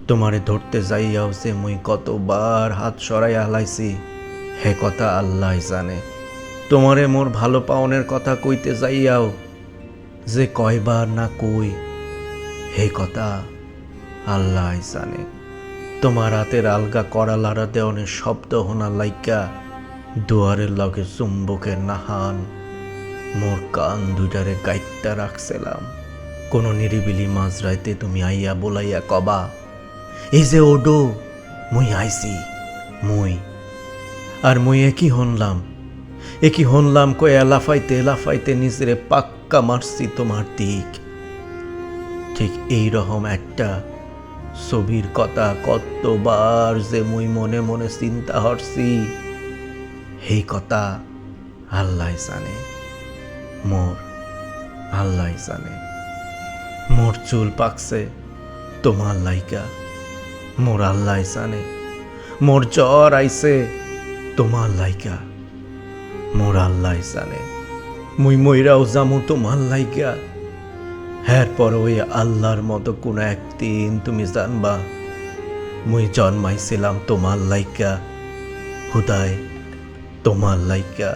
তোমারে ধরতে যাইয়াও যে মুই কতবার হাত সরাইয়া হালাইছি হে কথা আল্লাহ জানে। তোমারে মোর ভালো পাওনের কথা কইতে যাইয়াও যে কয়বার না কই হে কথা আল্লাহ জানে। তোমার হাতের আলগা করা লাড়া দেওয়ানের শব্দ হোনা লাইকা দুয়ারের লগে চুম্বকের নাহান মোর কান দুইটারে গাইটটা রাখছিলাম। কোনো নিরিবিলি মাঝরাইতে তুমি আইয়া বলাইয়া কবা এই যে ওডো মুই আইছি মুই। আর মুই একই হনলাম কয়ে লাফাইতে নিজেরে পাক্কা মারছি তোমার দিক। ঠিক এই রকম একটা ছবির কথা কতবার যে মুই মনে মনে চিন্তা হরছি এই কথা আল্লাহ জানে, মোর আল্লাহ জানে। মোর চুল পাকছে তোমার লাইকা, মোর আল্লাহ জানে। মোর জ্বর আইছে তোমার লাইকা, মোর আল্লাহ জানে। মুই মইরাও জামু তোমার লাইকা। এরপর ওই আল্লাহর মতো কোনো একদিন তুমি জানবা মুই জন্মাইছিলাম তোমার লাইকা, হুদায় তোমার লাইকা।